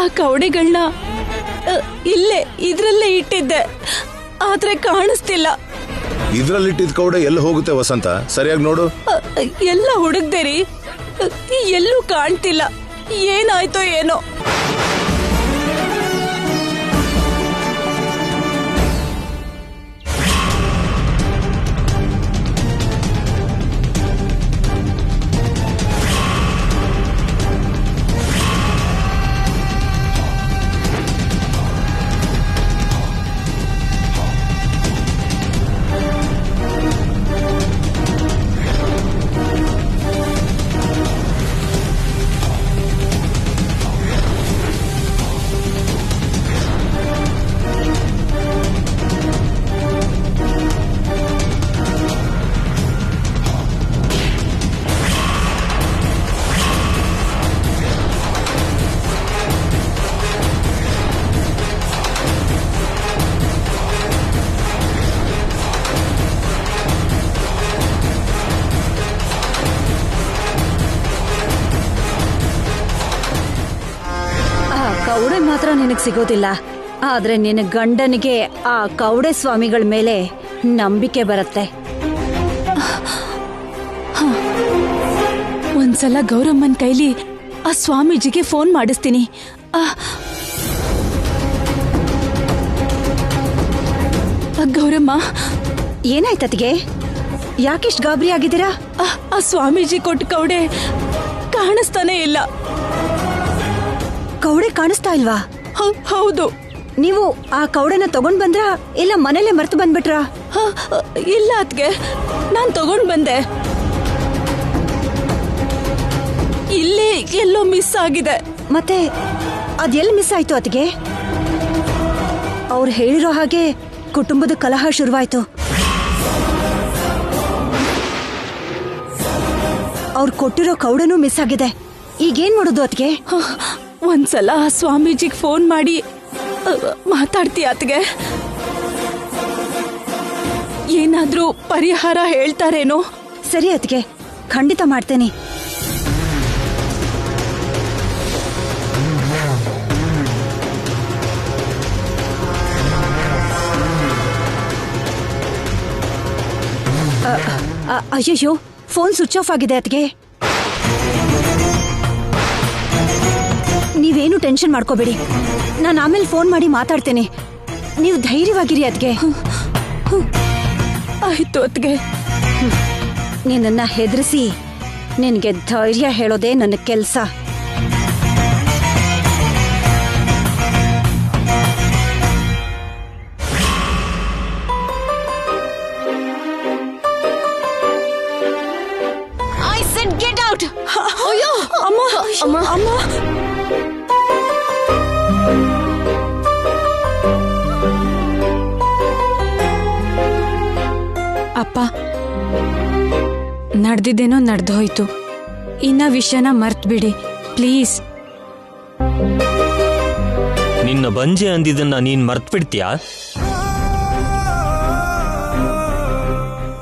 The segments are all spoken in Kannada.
ಆ ಕವಡೆಗಳನ್ನ ಇಲ್ಲೇ ಇದ್ರಲ್ಲೇ ಇಟ್ಟಿದ್ದೆ, ಆದ್ರೆ ಕಾಣಿಸ್ತಿಲ್ಲ. ಇದ್ರಲ್ಲಿಟ್ಟಿದ್ ಕವಡೆ ಎಲ್ಲಿ ಹೋಗುತ್ತೆ ವಸಂತ? ಸರಿಯಾಗಿ ನೋಡು. ಎಲ್ಲ ಹುಡುಕ್ದೆ ರೀ, ಎಲ್ಲೂ ಕಾಣ್ತಿಲ್ಲ. ಏನಾಯ್ತೋ ಏನೋ. ಕವಡೆ ಮಾತ್ರ ನಿನಗ್ ಸಿಗೋದಿಲ್ಲ, ಆದ್ರೆ ನಿನ್ನ ಗಂಡನಿಗೆ ಆ ಕವಡೆ ಸ್ವಾಮಿಗಳ ಮೇಲೆ ನಂಬಿಕೆ ಬರುತ್ತೆ. ಒಂದ್ಸಲ ಗೌರಮ್ಮನ್ ಕೈಲಿ ಆ ಸ್ವಾಮೀಜಿಗೆ ಫೋನ್ ಮಾಡಿಸ್ತೀನಿ. ಗೌರಮ್ಮ, ಏನಾಯ್ತತಿಗೆ? ಯಾಕೆಷ್ಟು ಗಾಬರಿ ಆಗಿದ್ದೀರಾ? ಆ ಸ್ವಾಮೀಜಿ ಕೊಟ್ಟ ಕವಡೆ ಕಾಣಿಸ್ತಾನೆ ಇಲ್ಲ. ಕವಡೆ ಕಾಣಿಸ್ತಾ ಇಲ್ವಾ? ಹೌದು. ನೀವು ಆ ಕವಡೆನ ತಗೊಂಡ್ ಬಂದ್ರಾ ಇಲ್ಲ ಮನೇಲೆ ಮರ್ತು ಬಂದ್ಬಿಟ್ರಾ? ಇಲ್ಲ ಅತ್ಗೆ, ನಾನ್ ತಗೊಂಡ್ ಬಂದೆ. ಇಲ್ಲೇ ಎಲ್ಲೋ ಮಿಸ್ ಆಗಿದೆ. ಮತ್ತೆ ಅದೆಲ್ಲಿ ಮಿಸ್ ಆಯ್ತು ಅತಿಗೆ? ಅವ್ರು ಹೇಳಿರೋ ಹಾಗೆ ಕುಟುಂಬದ ಕಲಹ ಶುರುವಾಯ್ತು. ಅವ್ರು ಕೊಟ್ಟಿರೋ ಕವಡೆನೂ ಮಿಸ್ ಆಗಿದೆ. ಈಗೇನ್ ಮಾಡೋದು ಅತಿಗೆ? ಒಂದ್ಸಲ ಆ ಸ್ವಾಮೀಜಿಗೆ ಫೋನ್ ಮಾಡಿ ಮಾತಾಡ್ತೀಯ ಅತ್ಗೆ? ಏನಾದ್ರೂ ಪರಿಹಾರ ಹೇಳ್ತಾರೇನೋ? ಸರಿ ಅತಿಗೆ, ಖಂಡಿತ ಮಾಡ್ತೇನೆ. ಅಯ್ಯಯ್ಯೋ, ಫೋನ್ ಸ್ವಿಚ್ ಆಫ್ ಆಗಿದೆ ಅತಿಗೆ. ನೀವೇನು ಟೆನ್ಷನ್ ಮಾಡ್ಕೋಬೇಡಿ, ನಾನು ಆಮೇಲೆ ಫೋನ್ ಮಾಡಿ ಮಾತಾಡ್ತೇನೆ. ನೀವು ಧೈರ್ಯವಾಗಿರಿ ಅದ್ಗೆ. ಆಯ್ತು ಅದ್ಗೆ. ನಿನ್ನನ್ನ ಹೆದರಿಸಿ ನಿನಗೆ ಧೈರ್ಯ ಹೇಳೋದೇ ನನ್ನ ಕೆಲಸ. I said get out. ಅಯ್ಯೋ ಅಮ್ಮ, ಅಮ್ಮ, ಅಮ್ಮ. ಅಪ್ಪ, ನಡೆದಿದ್ದೇನೋ ನಡೆದು ಹೋಯ್ತು. ಇನ್ನ ವಿಷಯನ ಮರ್ತ್ ಬಿಡಿ ಪ್ಲೀಸ್. ನಿನ್ನ ಬಂಜೆ ಅಂದಿದ್ದನ್ನ ನೀನ್ ಮರ್ತ್ ಬಿಡ್ತೀಯಾ?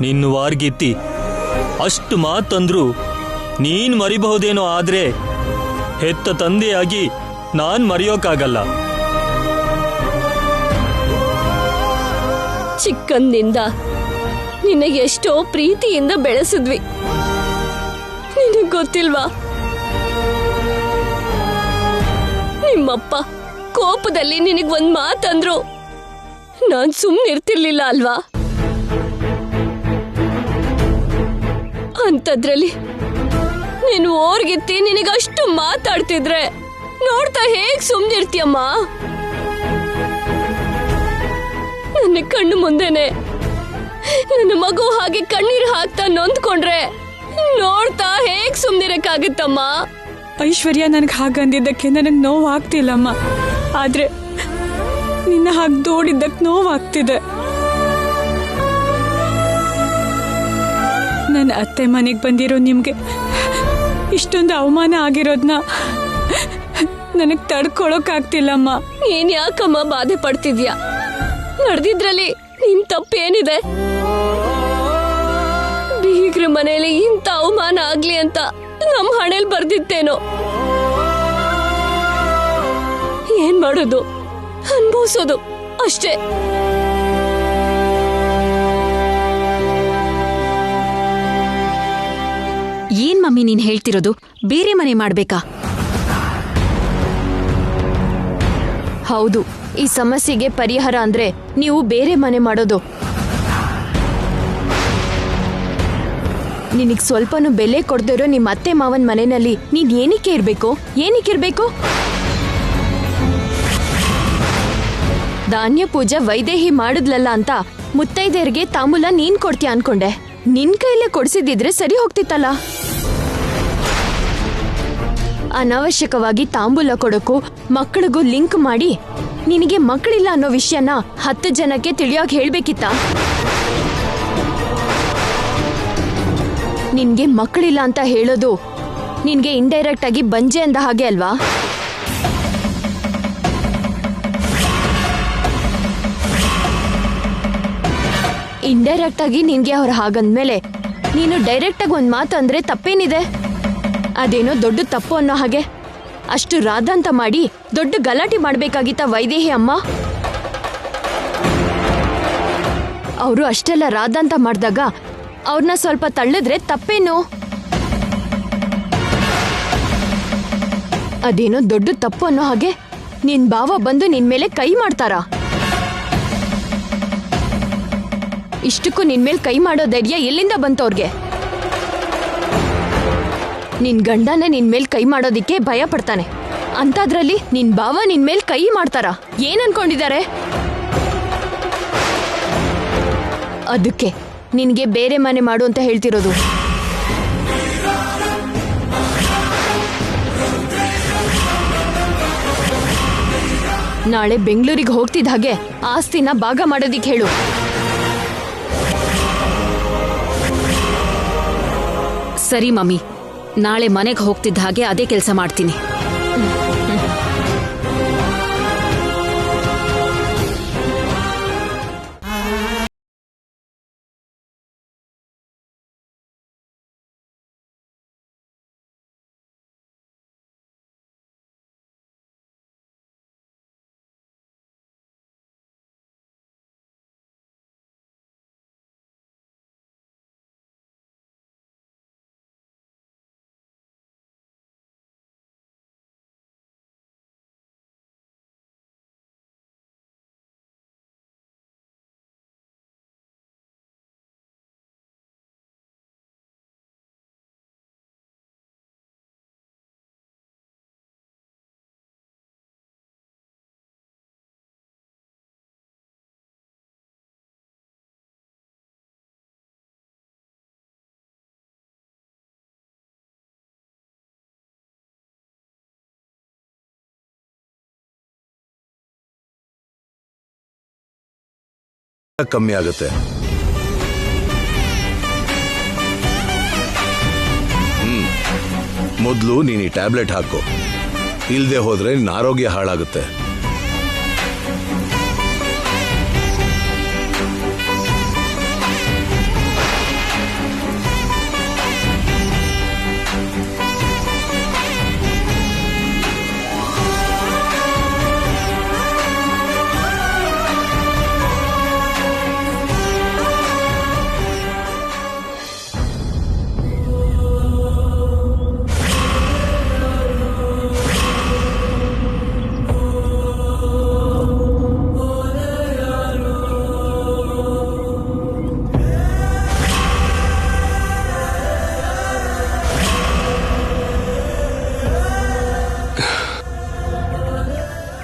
ನಿನ್ನ ವಾರ್ಗಿತ್ತಿ ಅಷ್ಟು ಮಾತಂದ್ರು ನೀನ್ ಮರಿಬಹುದೇನೋ, ಆದ್ರೆ ಹೆತ್ತ ತಂದೆಯಾಗಿ ನಾನ್ ಮರೆಯೋಕ್ಕಾಗಲ್ಲ. ಚಿಕ್ಕಂದಿಂದ ನಿನಗೆ ಎಷ್ಟೋ ಪ್ರೀತಿಯಿಂದ ಬೆಳೆಸಿದ್ವಿ, ನಿನಗ್ ಗೊತ್ತಿಲ್ವಾ? ನಿಮ್ಮಪ್ಪ ಕೋಪದಲ್ಲಿ ನಿನಗ್ ಒಂದ್ ಮಾತಂದ್ರು ನಾನ್ ಸುಮ್ನಿರ್ತಿರ್ಲಿಲ್ಲ ಅಲ್ವಾ? ಅಂತದ್ರಲ್ಲಿ ನೀನು ಓರ್ಗಿತ್ತಿ ನಿನಗಷ್ಟು ಮಾತಾಡ್ತಿದ್ರೆ ನೋಡ್ತಾ ಹೇಗ್ ಸುಮ್ನಿರ್ತೀಯಮ್ಮ? ನನ್ನ ಕಣ್ಣು ಮುಂದೆನೆ ನನ್ನ ಮಗು ಹಾಗೆ ಕಣ್ಣೀರು ಹಾಕ್ತಾ ನೊಂದ್ಕೊಂಡ್ರೆ ನೋಡ್ತಾ ಹೇಗ್ ಸುಮ್ನಿರಕ್ಕಾಗತ್ತಮ್ಮ? ಐಶ್ವರ್ಯ ನನಗೆ ಹಾಗಂದಿದ್ದಕ್ಕೆ ನನಗೆ ನೋವಾಗ್ತಿಲ್ಲಮ್ಮ, ಆದ್ರೆ ನಿನ್ನ ಹಾಗೆ ದೋಡಿದ್ದಕ್ಕೆ ನೋವಾಗ್ತಿದೆ. ನನ್ನ ಅತ್ತೆ ಮನೆಗೆ ಬಂದಿರೋ ನಿಮ್ಗೆ ಇಷ್ಟೊಂದು ಅವಮಾನ ಆಗಿರೋದ್ನ ನನಗೆ ತಡ್ಕೊಳಕ್ಕಾಗ್ತಿಲ್ಲಮ್ಮ. ನೀನ್ ಯಾಕಮ್ಮ ಬಾಧೆ ಪಡ್ತಿದ್ಯಾ? ನಡೆದಿದ್ರಲ್ಲಿ ನಿನ್ ತಪ್ಪೇನಿದೆ? ಬೀಗ್ರ ಮನೇಲಿ ಇಂಥ ಅವಮಾನ ಆಗ್ಲಿ ಅಂತ ನಮ್ ಹಣೆಲ್ ಬರ್ದಿತ್ತೇನೋ? ಏನ್ ಮಾಡೋದು, ಅನ್ಭವಿಸೋದು ಅಷ್ಟೇ. ಏನ್ ಮಮ್ಮಿ ನೀನ್ ಹೇಳ್ತಿರೋದು? ಬೇರೆ ಮನೆ ಮಾಡ್ಬೇಕಾ? ಹೌದು, ಈ ಸಮಸ್ಯೆಗೆ ಪರಿಹಾರ ಅಂದ್ರೆ ನೀವು ಬೇರೆ ಮನೆ ಮಾಡೋದು. ನಿನಗ್ ಸ್ವಲ್ಪನೂ ಬೆಲೆ ಕೊಡ್ದಿರೋ ನಿಮ್ಮ ಅತ್ತೆ ಮಾವನ್ ಮನೆಯಲ್ಲಿ ನೀನ್ ಏನಕ್ಕಿರ್ಬೇಕು? ಧಾನ್ಯ ಪೂಜೆ ವೈದೇಹಿ ಮಾಡಿದ್ಲಲ್ಲ ಅಂತ ಮುತ್ತೈದೆಯರಿಗೆ ತಾಂಬೂಲ ನೀನ್ ಕೊಡ್ತೀಯ ಅನ್ಕೊಂಡೆ. ನಿನ್ ಕೈಲೇ ಕೊಡ್ಸಿದಿದ್ರೆ ಸರಿ ಹೋಗ್ತಿತ್ತಲ್ಲ. ಅನಾವಶ್ಯಕವಾಗಿ ತಾಂಬೂಲ ಕೊಡೋಕು ಮಕ್ಕಳಿಗೂ ಲಿಂಕ್ ಮಾಡಿ ನಿನಗೆ ಮಕ್ಕಳಿಲ್ಲ ಅನ್ನೋ ವಿಷಯನ 10 ಜನಕ್ಕೆ ತಿಳಿಯೋಕ್ ಹೇಳ್ಬೇಕಿತ್ತ? ನಿನ್ಗೆ ಮಕ್ಕಳಿಲ್ಲ ಅಂತ ಹೇಳೋದು ನಿನ್ಗೆ ಇಂಡೈರೆಕ್ಟ್ ಆಗಿ ಬಂಜೆ ಅಂದ ಹಾಗೆ ಅಲ್ವಾ? ಇಂಡೈರೆಕ್ಟ್ ಆಗಿ ನಿನ್ಗೆ ಅವ್ರು ಹಾಗಂದ್ಮೇಲೆ ನೀನು ಡೈರೆಕ್ಟ್ ಆಗಿ ಒಂದ್ ಮಾತು ಅಂದ್ರೆ ತಪ್ಪೇನಿದೆ? ಅದೇನೋ ದೊಡ್ಡ ತಪ್ಪು ಅನ್ನೋ ಹಾಗೆ ಅಷ್ಟು ರಾಧಾಂತ ಮಾಡಿ ದೊಡ್ಡ ಗಲಾಟೆ ಮಾಡ್ಬೇಕಾಗಿತ್ತ ವೈದೇಹಿ ಅಮ್ಮ? ಅವರು ಅಷ್ಟೆಲ್ಲ ರಾಧಾಂತ ಮಾಡಿದಾಗ ಅವ್ರನ್ನ ಸ್ವಲ್ಪ ತಳ್ಳಿದ್ರೆ ತಪ್ಪೇನು? ಅದೇನೋ ದೊಡ್ಡ ತಪ್ಪು ಅನ್ನೋ ಹಾಗೆ ನಿನ್ ಭಾವ ಬಂದು ನಿನ್ ಮೇಲೆ ಕೈ ಮಾಡ್ತಾರ? ಇಷ್ಟಕ್ಕೂ ನಿನ್ ಮೇಲೆ ಕೈ ಮಾಡೋ ಧೈರ್ಯ ಎಲ್ಲಿಂದ ಬಂತವ್ರಿಗೆ? ನಿನ್ ಗಂಡನ ನಿನ್ ಮೇಲ್ ಕೈ ಮಾಡೋದಿಕ್ಕೆ ಭಯ ಪಡ್ತಾನೆ, ಅಂತಾದ್ರಲ್ಲಿ ನಿನ್ ಭಾವ ನಿನ್ ಮೇಲ್ ಕೈ ಮಾಡ್ತಾರ? ಏನ್ ಅನ್ಕೊಂಡಿದ್ದಾರೆ? ಅದಕ್ಕೆ ನಿನ್ಗೆ ಬೇರೆ ಮನೆ ಮಾಡು ಅಂತ ಹೇಳ್ತಿರೋದು. ನಾಳೆ ಬೆಂಗಳೂರಿಗೆ ಹೋಗ್ತಿದ್ದ ಹಾಗೆ ಆಸ್ತಿನ ಭಾಗ ಮಾಡೋದಿಕ್ ಹೇಳು. ಸರಿ ಮಮ್ಮಿ, ನಾಳೆ ಮನೆಗೆ ಹೋಗ್ತಿದ್ದ ಹಾಗೆ ಅದೇ ಕೆಲಸ ಮಾಡ್ತೀನಿ. ಕಮ್ಮಿ ಆಗುತ್ತೆ. ಮೊದಲು ನೀನು ಈ ಟ್ಯಾಬ್ಲೆಟ್ ಹಾಕೋ, ಇಲ್ದೆ ಹೋದ್ರೆ ನಿನ್ನ ಆರೋಗ್ಯ ಹಾಳಾಗುತ್ತೆ.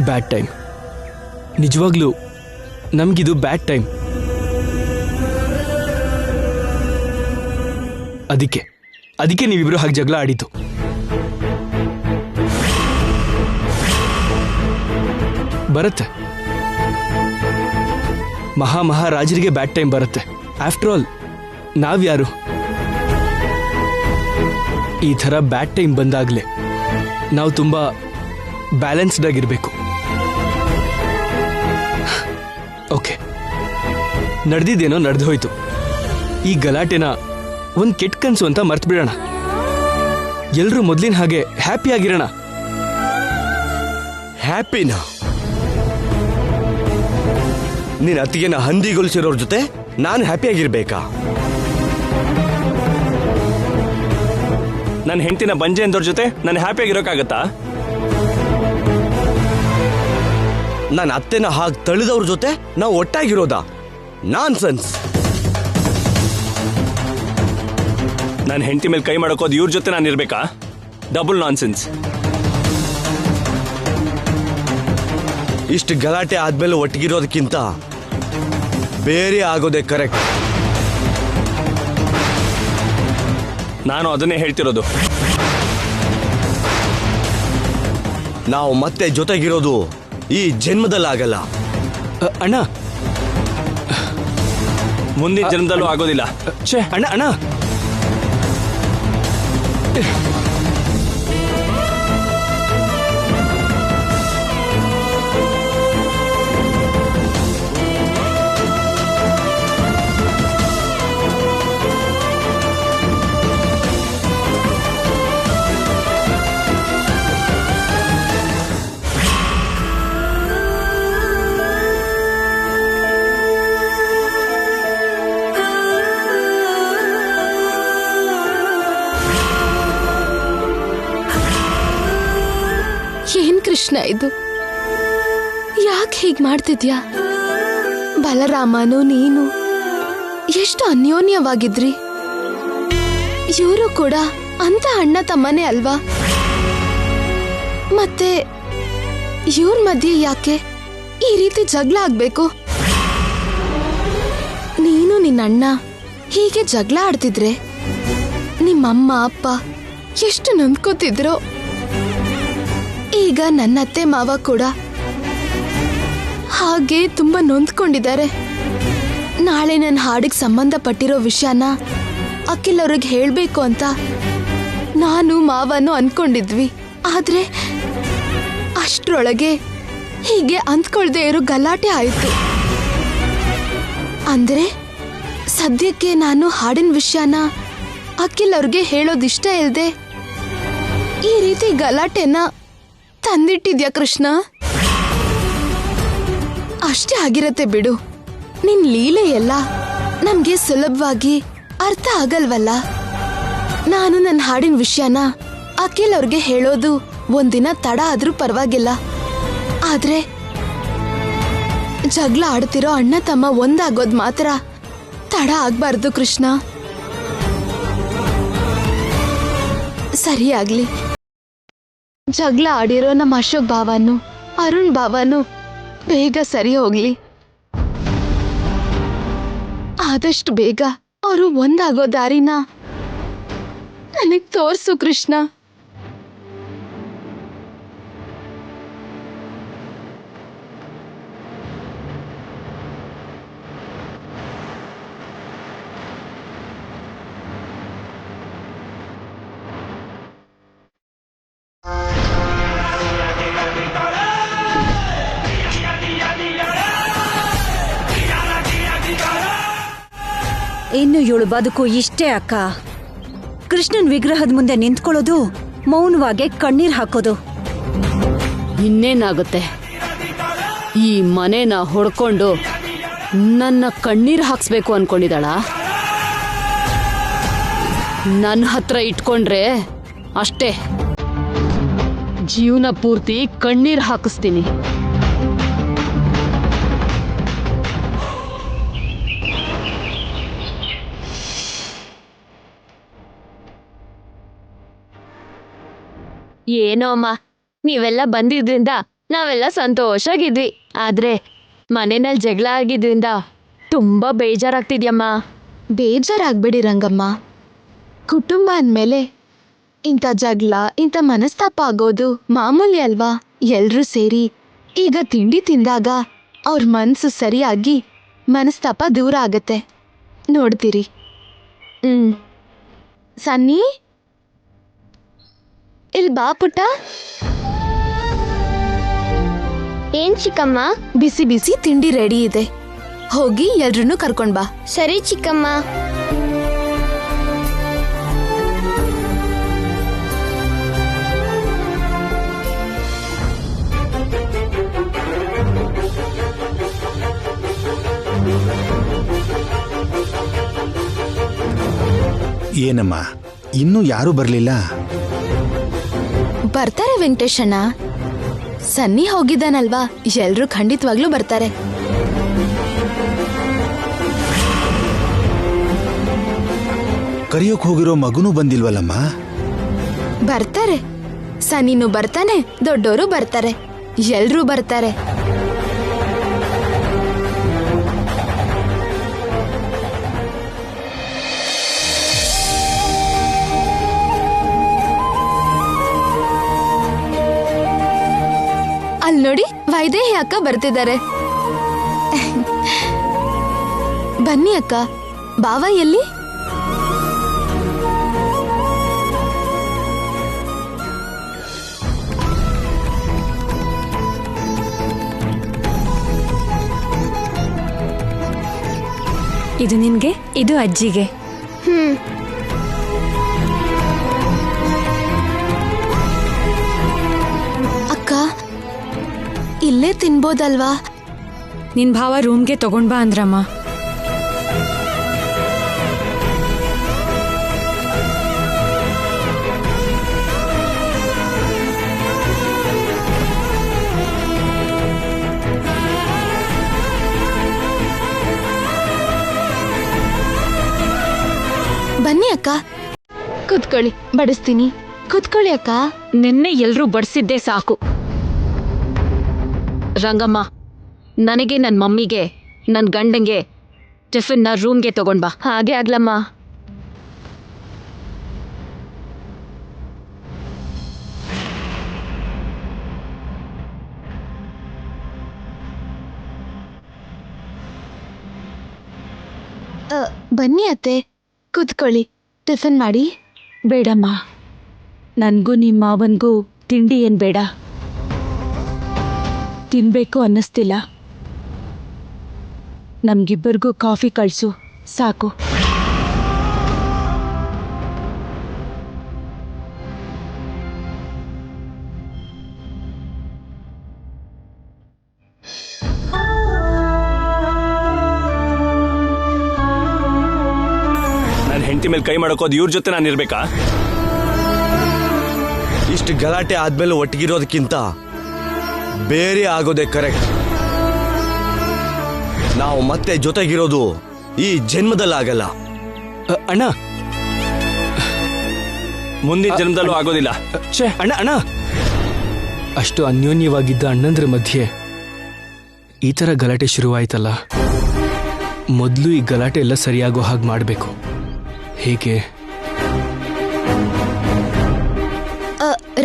ಬ್ಯಾಡ್ ಟೈಮ್, ನಿಜವಾಗ್ಲೂ ನಮಗಿದು ಬ್ಯಾಡ್ ಟೈಮ್. ಅದಕ್ಕೆ ನೀವಿಬ್ರು ಹಾಗೆ ಜಗಳ ಆಡಿತು. ಬರುತ್ತೆ, ಮಹಾರಾಜರಿಗೆ ಬ್ಯಾಡ್ ಟೈಮ್ ಬರುತ್ತೆ. ಆಫ್ಟರ್ ಆಲ್ ನಾವ್ಯಾರು? ಈ ಥರ ಬ್ಯಾಡ್ ಟೈಮ್ ಬಂದಾಗಲೇ ನಾವು ತುಂಬ ಬ್ಯಾಲೆನ್ಸ್ಡ್ ಆಗಿರಬೇಕು. ಓಕೆ, ನಡೆದಿದ್ದೇನೋ ನಡೆದು ಹೋಯ್ತು. ಈ ಗಲಾಟೆನ ಒಂದು ಕೆಟ್ಟ ಕನಸು ಅಂತ ಮರ್ತು ಬಿಡೋಣ. ಎಲ್ಲರೂ ಮೊದಲಿನ ಹಾಗೆ ಹ್ಯಾಪಿಯಾಗಿರೋಣ. ಹ್ಯಾಪಿನಾ? ನಿನ್ನ ಅತ್ತಿಗೆನ ಹಂದಿಗೊಳಿಸಿರೋರ್ ಜೊತೆ ನಾನು ಹ್ಯಾಪಿಯಾಗಿರ್ಬೇಕಾ? ನನ್ನ ಹೆಂಡತಿನ ಬಂಜೆ ಅಂದವ್ರ ಜೊತೆ ನಾನು ಹ್ಯಾಪಿಯಾಗಿರೋಕ್ಕಾಗತ್ತಾ? ನನ್ನ ಅತ್ತೆನ ಹಾಗೆ ತಳ್ಳಿದವ್ರ ಜೊತೆ ನಾವು ಒಟ್ಟಾಗಿರೋದಾ? ನಾನ್ ಸೆನ್ಸ್. ನನ್ನ ಹೆಂಡತಿ ಮೇಲೆ ಕೈ ಮಾಡೋಕೋದು ಇವ್ರ ಜೊತೆ ನಾನು ಇರ್ಬೇಕಾ? Double nonsense. ಇಷ್ಟು ಗಲಾಟೆ ಆದ್ಮೇಲೆ ಒಟ್ಟಿಗಿರೋದಕ್ಕಿಂತ ಬೇರೆ ಆಗೋದೇ ಕರೆಕ್ಟ್. ನಾನು ಅದನ್ನೇ ಹೇಳ್ತಿರೋದು. ನಾವು ಮತ್ತೆ ಜೊತೆಗಿರೋದು ಈ ಜನ್ಮದಲ್ಲಾಗಲ್ಲ. ಅಣ್ಣ, ಮುಂದಿನ ಜನ್ಮದಲ್ಲೂ ಆಗೋದಿಲ್ಲ. ಛೇ ಅಣ್ಣ ಅಣ್ಣ, ಏನ್ ಕೃಷ್ಣ ಇದು? ಯಾಕೆ ಹೀಗ್ ಮಾಡ್ತಿದ್ಯಾ? ಬಲರಾಮನು ನೀನು ಎಷ್ಟು ಅನ್ಯೋನ್ಯವಾಗಿದ್ರಿ. ಇವರು ಕೂಡ ಅಂತ ಅಣ್ಣ ತಮ್ಮನೇ ಅಲ್ವಾ? ಮತ್ತೆ ಇವ್ರ ಮಧ್ಯೆ ಯಾಕೆ ಈ ರೀತಿ ಜಗಳ ಆಗ್ಬೇಕು? ನೀನು ನಿನ್ನಣ್ಣ ಹೀಗೆ ಜಗಳ ಆಡ್ತಿದ್ರೆ ನಿಮ್ಮಮ್ಮ ಅಪ್ಪ ಎಷ್ಟು ನೊಂದ್ಕೋತಿದ್ರು. ಈಗ ನನ್ನ ಅತ್ತೆ ಮಾವ ಕೂಡ ಹಾಗೆ ತುಂಬಾ ನೊಂದ್ಕೊಂಡಿದ್ದಾರೆ. ನಾಳೆ ನನ್ನ ಹಾಡಿಗೆ ಸಂಬಂಧಪಟ್ಟಿರೋ ವಿಷಯನ ಅಖಿಲ್ ಅವ್ರಿಗೆ ಹೇಳ್ಬೇಕು ಅಂತ ನಾನು ಮಾವನು ಅನ್ಕೊಂಡಿದ್ವಿ. ಆದ್ರೆ ಅಷ್ಟ್ರೊಳಗೆ ಹೀಗೆ ಅಂದ್ಕೊಳ್ದೆ ಇರೋ ಗಲಾಟೆ ಆಯ್ತು. ಅಂದ್ರೆ ಸದ್ಯಕ್ಕೆ ನಾನು ಹಾಡಿನ ವಿಷಯನ ಅಖಿಲ್ ಅವ್ರಿಗೆ ಹೇಳೋದಿಷ್ಟ ಇಲ್ದೆ ಈ ರೀತಿ ಗಲಾಟೆನ ತಂದಿಟ್ಟಿದ್ಯಾ ಕೃಷ್ಣ? ಅಷ್ಟೇ ಆಗಿರತ್ತೆ ಬಿಡು. ನಿನ್ ಲೀಲೆ ಎಲ್ಲ ನಮ್ಗೆ ಸುಲಭವಾಗಿ ಅರ್ಥ ಆಗಲ್ವಲ್ಲ. ನಾನು ನನ್ನ ಹಾಡಿನ ವಿಷಯನ ಅಖಿಲ್ ಅವ್ರಿಗೆ ಹೇಳೋದು ಒಂದಿನ ತಡ ಆದ್ರೂ ಪರವಾಗಿಲ್ಲ. ಆದ್ರೆ ಜಗಳ ಆಡ್ತಿರೋ ಅಣ್ಣ ತಮ್ಮ ಒಂದಾಗೋದ್ ಮಾತ್ರ ತಡ ಆಗ್ಬಾರ್ದು ಕೃಷ್ಣ. ಸರಿ ಆಗ್ಲಿ. ಜಗಳ ಆಡಿರೋ ನಮ್ಮ ಅಶೋಕ್ ಭಾವನು ಅರುಣ್ ಭಾವನು ಬೇಗ ಸರಿ ಹೋಗ್ಲಿ. ಆದಷ್ಟು ಬೇಗ ಅವರು ಒಂದಾಗೋ ದಾರಿನ ನನಗ್ ತೋರ್ಸು ಕೃಷ್ಣ. ಇನ್ನು ಇವಳು ಬದುಕು ಇಷ್ಟೇ ಅಕ್ಕ. ಕೃಷ್ಣನ್ ವಿಗ್ರಹದ ಮುಂದೆ ನಿಂತ್ಕೊಳ್ಳೋದು, ಮೌನವಾಗಿ ಕಣ್ಣೀರ್ ಹಾಕೋದು. ಇನ್ನೇನಾಗುತ್ತೆ? ಈ ಮನೆನ ಹೊಡ್ಕೊಂಡು ನನ್ನ ಕಣ್ಣೀರ್ ಹಾಕ್ಸ್ಬೇಕು ಅನ್ಕೊಂಡಿದ್ದಾಳ? ನನ್ನ ಹತ್ರ ಇಟ್ಕೊಂಡ್ರೆ ಅಷ್ಟೇ, ಜೀವನ ಪೂರ್ತಿ ಕಣ್ಣೀರ್ ಹಾಕಿಸ್ತೀನಿ. ಏನೋ ಅಮ್ಮ, ನೀವೆಲ್ಲ ಬಂದಿದ್ರಿಂದ ನಾವೆಲ್ಲ ಸಂತೋಷಾಗಿದ್ವಿ. ಆದ್ರೆ ಮನೆಯಲ್ಲಿ ಜಗಳ ಆಗಿದ್ರಿಂದ ತುಂಬಾ ಬೇಜಾರಾಗ್ತಿದ್ಯಮ್ಮ. ಬೇಜಾರಾಗ್ಬೇಡಿ ರಂಗಮ್ಮ. ಕುಟುಂಬ ಅಂದ್ಮೇಲೆ ಇಂಥ ಜಗಳ, ಇಂಥ ಮನಸ್ತಾಪ ಆಗೋದು ಮಾಮೂಲಿ ಅಲ್ವಾ? ಎಲ್ರೂ ಸೇರಿ ಈಗ ತಿಂಡಿ ತಿಂದಾಗ ಅವ್ರ ಮನಸ್ಸು ಸರಿಯಾಗಿ ಮನಸ್ತಾಪ ದೂರ ಆಗತ್ತೆ, ನೋಡ್ತೀರಿ. ಸನ್ನಿ, ಇಲ್ಲಿ ಬಾ ಪುಟ್ಟ. ಏನ್ ಚಿಕ್ಕಮ್ಮ? ಬಿಸಿ ಬಿಸಿ ತಿಂಡಿ ರೆಡಿ ಇದೆ, ಹೋಗಿ ಎಲ್ರನ್ನೂ ಕರ್ಕೊಂಡ್ ಬಾ. ಸರಿ ಚಿಕ್ಕಮ್ಮ. ಏನಮ್ಮ ಇನ್ನೂ ಯಾರೂ ಬರಲಿಲ್ಲ? ಬರ್ತಾರೆ ವೆಂಕಟೇಶಣ್ಣ. ಸನ್ನಿ ಹೋಗಿದ್ದಾನಲ್ವಾ, ಎಲ್ರೂ ಖಂಡಿತವಾಗ್ಲೂ ಬರ್ತಾರೆ. ಕರಿಯೋಕ್ ಹೋಗಿರೋ ಮಗುನೂ ಬಂದಿಲ್ವಲ್ಲಮ್ಮ? ಬರ್ತಾರೆ. ಸನ್ನಿನೂ ಬರ್ತಾನೆ, ದೊಡ್ಡೋರು ಬರ್ತಾರೆ, ಎಲ್ರೂ ಬರ್ತಾರೆ. ಅಲ್ಲಿ ನೋಡಿ, ವೈದೇಹಿ ಅಕ್ಕ ಬರ್ತಿದ್ದಾರೆ. ಬನ್ನಿ ಅಕ್ಕ. ಬಾವ ಎಲ್ಲಿ? ಇದು ನಿನ್ಗೆ, ಇದು ಅಜ್ಜಿಗೆ. ಅಕ್ಕ, ಇಲ್ಲೇ ತಿನ್ಬೋದಲ್ವಾ? ನಿನ್ ಭಾವ ರೂಮ್ಗೆ ತಗೊಂಡ್ ಬಾ ಅಂದ್ರಮ್ಮ. ಬನ್ನಿ ಅಕ್ಕ, ಕುತ್ಕೊಳ್ಳಿ, ಬಡಿಸ್ತೀನಿ. ಕುತ್ಕೊಳ್ಳಿ ಅಕ್ಕ. ನಿನ್ನೆ ಎಲ್ರೂ ಬಡಿಸಿದ್ದೇ ಸಾಕು. ರಂಗಮ್ಮ, ನನಗೆ ನನ್ನ ಮಮ್ಮಿಗೆ ನನ್ನ ಗಂಡಂಗೆ ಟಿಫಿನ್ನ ರೂಮ್ಗೆ ತಗೊಂಡ್ಬಾ. ಹಾಗೆ ಆಗ್ಲಮ್ಮ. ಬನ್ನಿ ಅತ್ತೆ, ಕುತ್ಕೊಳ್ಳಿ, ಟಿಫಿನ್ ಮಾಡಿ. ಬೇಡಮ್ಮ, ನನಗೂ ನಿಮ್ಮ ಮಾವನ್ಗೂ ತಿಂಡಿ ಏನು ಬೇಡ. ತಿನ್ಬೇಕು ಅನ್ನಿಸ್ತಿಲ್ಲ. ನಮ್ಗಿಬ್ಬರಿಗೂ ಕಾಫಿ ಕಳಿಸು ಸಾಕು. ನನ್ನ ಹೆಂಡತಿ ಮೇಲೆ ಕೈ ಮಾಡೋಕೋದು ಇವ್ರ ಜೊತೆ ನಾನು ಇರ್ಬೇಕಾ? ಇಷ್ಟು ಗಲಾಟೆ ಆದ್ಮೇಲೆ ಒಟ್ಟಿಗಿರೋದಕ್ಕಿಂತ ಬೇರೆ ಆಗೋದೇ ಕರೆಕ್ಟ್. ನಾವು ಮತ್ತೆ ಜೊತೆಗಿರೋದು ಈ ಜನ್ಮದಲ್ಲಾಗಲ್ಲ. ಅಣ್ಣ, ಮುಂದಿನ ಜನ್ಮದಲ್ಲೂ ಆಗೋದಿಲ್ಲ. ಛೇ ಅಣ್ಣ, ಅಣ್ಣ, ಅಷ್ಟು ಅನ್ಯೋನ್ಯವಾಗಿದ್ದ ಅಣ್ಣಂದ್ರ ಮಧ್ಯೆ ಈ ಥರ ಗಲಾಟೆ ಶುರುವಾಯ್ತಲ್ಲ. ಮೊದಲು ಈ ಗಲಾಟೆ ಎಲ್ಲ ಸರಿಯಾಗೋ ಹಾಗೆ ಮಾಡಬೇಕು. ಹೇಗೆ?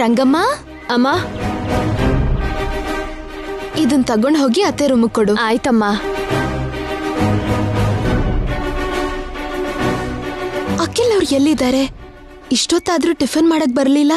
ರಂಗಮ್ಮ, ಅಮ್ಮ, ಇದನ್ ತಗೊಂಡ್ ಹೋಗಿ ಅತ್ತೆ ರೂಮಿಗೆ ಕೊಡು. ಆಯ್ತಮ್ಮ. ಅಖಿಲ್ ಅವ್ರು ಎಲ್ಲಿದ್ದಾರೆ? ಇಷ್ಟೊತ್ತಾದ್ರೂ ಟಿಫಿನ್ ಮಾಡಕ್ ಬರ್ಲಿಲ್ಲ.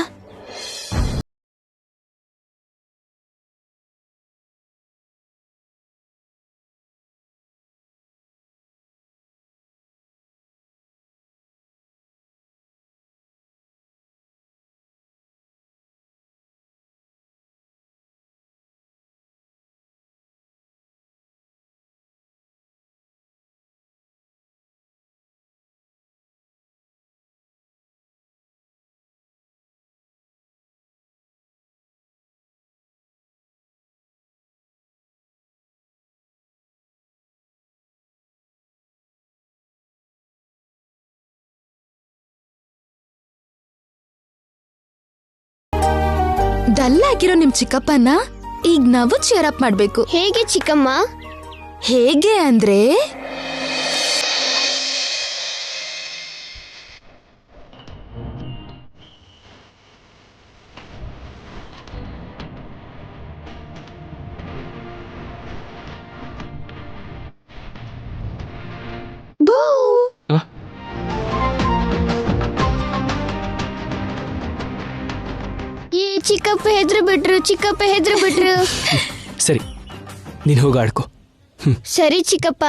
ಡಲ್ ಆಗಿರೋ ನಿಮ್ ಚಿಕ್ಕಪ್ಪನ ಈಗ ನಾವು ಚೇರ್ ಅಪ್ ಮಾಡ್ಬೇಕು. ಹೇಗೆ ಚಿಕ್ಕಮ್ಮ? ಹೇಗೆ ಅಂದ್ರೆ, ಚಿಕ್ಕಪ್ಪ ಹೆದ್ರು ಬಿಟ್ರು, ಚಿಕ್ಕಪ್ಪ ಹೆದ್ರು ಬಿಟ್ರು. ಸರಿ, ನೀನು ಹೋಗಿ ಆಡ್ಕೋ. ಸರಿ ಚಿಕ್ಕಪ್ಪ.